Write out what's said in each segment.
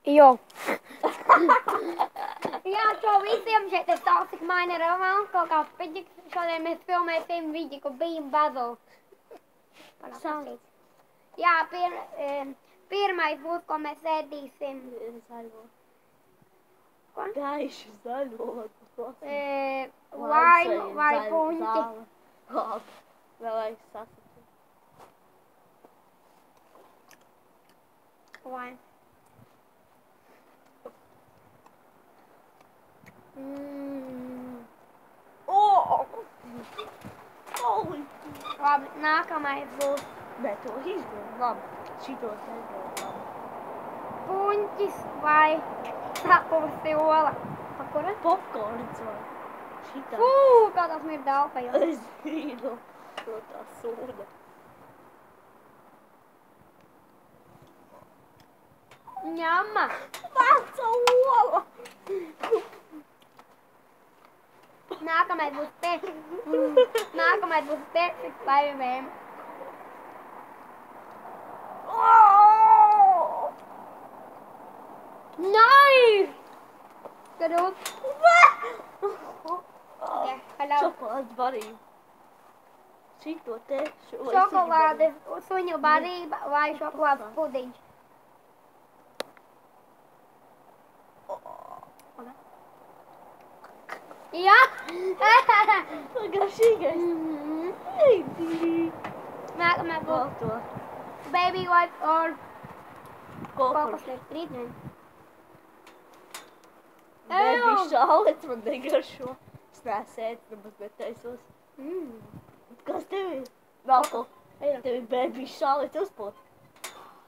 Jo. Jā, šo visiem šeit ir Toxic Miner Romāns, kaut kā piģiks. Šodien mēs filmēsim vidi, kur bijam Bazelu. Jā, pirmais būs, ko mēs ēdīsim. Zaļo. Ko? Gaiši zaļo. Laimu vai puņķi. Labi. Vēl vajag sasakīt. Laimu. Labi, nākamais būs Nē, to izgūst. Labi. Šitos nezinu. Labi. puņķis vai sapusi ola. Pa kura? Popkorns vai šitā. Fū, kā tas mir daudz. Es zinu. To tā sūda. Ņama. Veca ola. Nākamais būs perfect vai VM. Nice! Good. Yeah, hello. Čokolādes barība. Šito te. Šokolādes suņu barība vai šokolādes pudiņš. Jā! Garšīgais. Nākamais būs to. baby wipes or Kokos. kokosnēs trītnēm. Baby šālets man negaršo. Es neesmu ēdis, nebūs netaisos. Kas tev ir? Nav ko. Tev ir baby šālets uzpūt.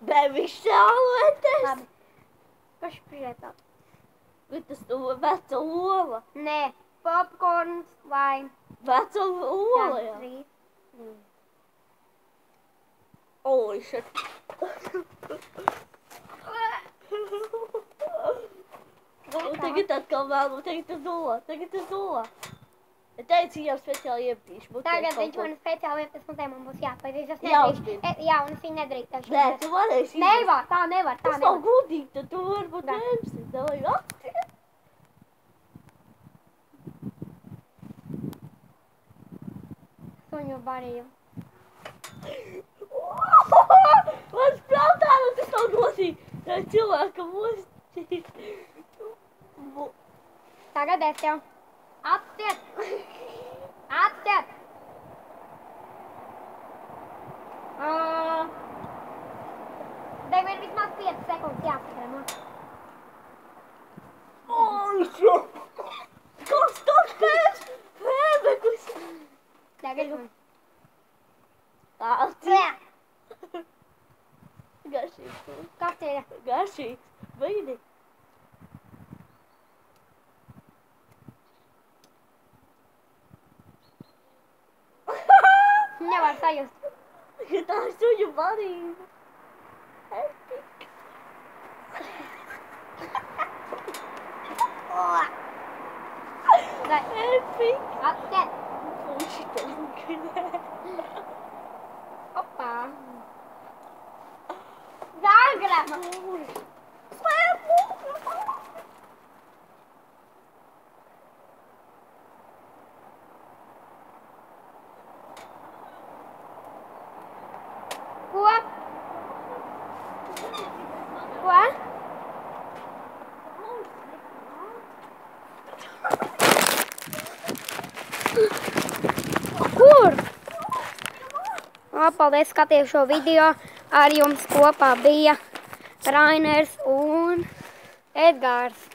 Baby šāletes! Labi. Kas prietā? Bet tas tu veca ola. Nē, popkorns vai Veca ola, jā. trīs. Holy shit. Tagad atkal vēl, tagad uz ola. Es teicu, jau speciāli iepatīšu. Tagad viņš man speciāli 11 minūtēm man būs jāpaidīs. Jā, uzspīd. Jā, un es viņu nedrīkst. Nē, tu varēsi izdarīt. Nevar, tā nevar. Tas nav gudīgi, tad tu varbūt Nē. neemsi. Davai, atskriet. Suņu barību. Man sprātā, nu tas nav godīgi. Tā ir cilvēka mostīt. Tagad es jau. Atstiet! Tev ir vismaz 5 sekundes jāsakramo. Kas pēbekus? Tagad man. Garšīgs. Kas te ir? Garšīgs. Baidi. Nevar sajust. Tā ir suņu barība. Epic. Epic. Atstiet! Šito lukinē. Opā! Zagrama! Ko? Ko? Kur? Paldies, skaties šo video. Ar jums kopā bija Rainers un Edgars.